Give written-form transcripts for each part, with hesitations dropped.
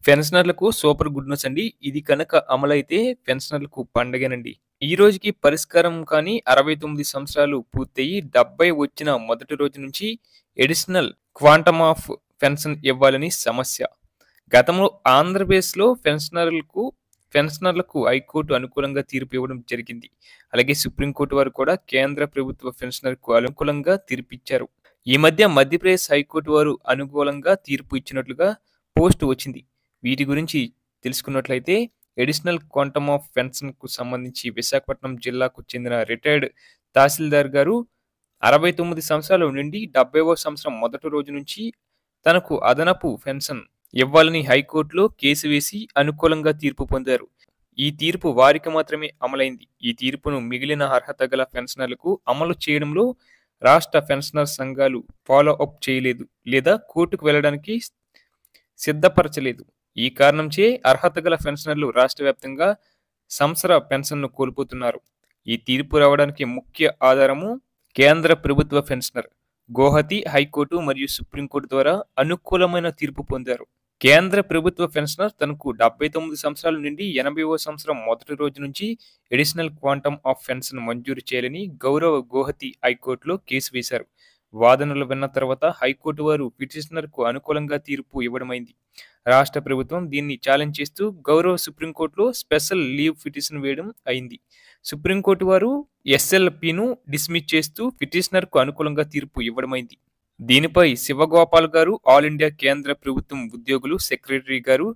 పెన్షనర్లకు super good news అండి. ఇది కనుక అమలైతే పెన్షనర్లకు పండగేనండి. ఈ రోజుకి పరిష్కారం కానీ 69 సంవత్సరాలు పూర్తయ్యి 70 వచ్చిన మొదటి రోజు నుంచి అడిషనల్ క్వాంటమ్ ఆఫ్ పెన్షన్ ఇవ్వాలని సమస్య. గతంలో ఆంధ్రప్రదేశ్‌లో పెన్షనర్లకు హైకోర్టు అనుకూలంగా తీర్పు ఇవ్వడం జరిగింది. అలాగే సుప్రీంకోర్టు వారు కూడా కేంద్ర ప్రభుత్వ పెన్షనర్‌కు అనుకూలంగా తీర్పిచ్చారు. ఈ మధ్య మధ్యప్రదేశ్ హైకోర్టు వారు అనుకూలంగా తీర్పు ఇచ్చినట్లుగా పోస్ట్ వచ్చింది. వీటి గురించి తెలుసుకున్నట్లయితే అడిషనల్ క్వాంటమ్ ఆఫ్ పెన్షన్‌కు సంబంధించి విశాఖపట్నం జిల్లాకు చెందిన రిటైర్డ్ తహసీల్దార్ గారు 69 సంవత్సరాలు నుండి 70వ సంవత్సరం మొదటి రోజు నుంచి తనకు అదనపు పెన్షన్ ఇవ్వాలని హైకోర్టులో కేసు వేసి అనుకూలంగా తీర్పు పొందారు. ఈ తీర్పు వారికి మాత్రమే అమలైంది. ఈ తీర్పును మిగిలిన అర్హత గల పెన్షనర్లకు అమలు చేయడంలో రాష్ట్ర పెన్షనర్ సంఘాలు ఫాలో అప్ చేయలేదు లేదా కోర్టుకు వెళ్ళడానికి సిద్ధపరచలేదు. ఈ కారణంచే అర్హత గల పెన్షనర్లు రాష్ట్ర వ్యాప్తంగా సంవత్సర పెన్షన్ను కోల్పోతున్నారు. ఈ తీర్పు రావడానికి ముఖ్య ఆధారము కేంద్ర ప్రభుత్వ పెన్షనర్ గౌహతి హైకోర్టు మరియు సుప్రీంకోర్టు ద్వారా అనుకూలమైన తీర్పు పొందారు. కేంద్ర ప్రభుత్వ పెన్షనర్ తనకు 79 సంవత్సరాల నుండి 80వ సంవత్సరం మొదటి రోజు నుంచి అడిషనల్ క్వాంటమ్ ఆఫ్ పెన్షన్ మంజూరు చేయాలని గౌరవ గౌహతి హైకోర్టులో కేసు వేశారు. వాదనలు విన్న తర్వాత హైకోర్టు వారు పిటిషనర్కు అనుకూలంగా తీర్పు ఇవ్వడమైంది. రాష్ట్ర ప్రభుత్వం దీన్ని ఛాలెంజ్ చేస్తూ గౌరవ సుప్రీంకోర్టులో స్పెషల్ లీవ్ పిటిషన్ వేయడం అయింది. సుప్రీంకోర్టు వారు ఎస్ఎల్పిను డిస్మిస్ చేస్తూ పిటిషనర్కు అనుకూలంగా తీర్పు ఇవ్వడమైంది. దీనిపై శివగోపాల్ గారు ఆల్ ఇండియా కేంద్ర ప్రభుత్వం ఉద్యోగులు సెక్రటరీ గారు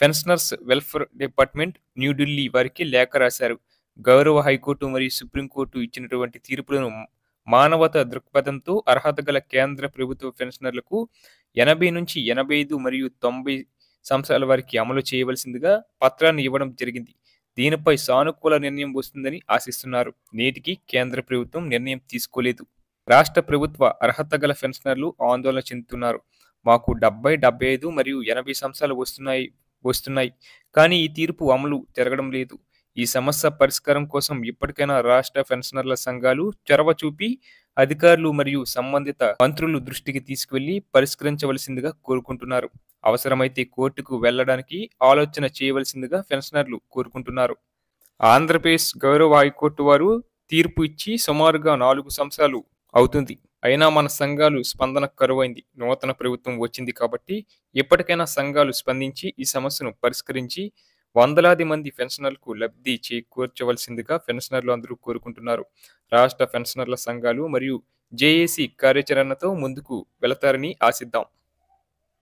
పెన్షనర్స్ వెల్ఫేర్ డిపార్ట్మెంట్ న్యూఢిల్లీ వారికి లేఖ రాశారు. గౌరవ హైకోర్టు మరియు సుప్రీంకోర్టు ఇచ్చినటువంటి తీర్పులను మానవతా దృక్పథంతో అర్హత గల కేంద్ర ప్రభుత్వ పెన్షనర్లకు 80 నుంచి 85 మరియు 90 సంవత్సరాల వారికి అమలు చేయవలసిందిగా పత్రాన్ని ఇవ్వడం జరిగింది. దీనిపై సానుకూల నిర్ణయం వస్తుందని ఆశిస్తున్నారు. నేటికి కేంద్ర ప్రభుత్వం నిర్ణయం తీసుకోలేదు. రాష్ట్ర ప్రభుత్వ అర్హత గల పెన్షనర్లు ఆందోళన చెందుతున్నారు. మాకు 70, 75 మరియు 80 సంవత్సరాలు వస్తున్నాయి. కానీ ఈ తీర్పు అమలు జరగడం లేదు. ఈ సమస్య పరిష్కారం కోసం ఇప్పటికైనా రాష్ట్ర పెన్షనర్ల సంఘాలు చొరవ చూపి అధికారులు మరియు సంబంధిత మంత్రులు దృష్టికి తీసుకువెళ్లి పరిష్కరించవలసిందిగా కోరుకుంటున్నారు. అవసరమైతే కోర్టుకు వెళ్లడానికి ఆలోచన చేయవలసిందిగా పెన్షనర్లు కోరుకుంటున్నారు. ఆంధ్రప్రదేశ్ గౌరవ హైకోర్టు వారు తీర్పు ఇచ్చి సుమారుగా 4 సంవత్సరాలు అవుతుంది. అయినా మన సంఘాలు స్పందన కరువైంది. నూతన ప్రభుత్వం వచ్చింది కాబట్టి ఇప్పటికైనా సంఘాలు స్పందించి ఈ సమస్యను పరిష్కరించి వందలాది మంది పెన్షనర్లకు లబ్ధి చేకూర్చవలసిందిగా పెన్షనర్లు అందరూ కోరుకుంటున్నారు. రాష్ట్ర పెన్షనర్ల సంఘాలు మరియు జేఏసీ కార్యాచరణతో ముందుకు వెళతారని ఆశిద్దాం.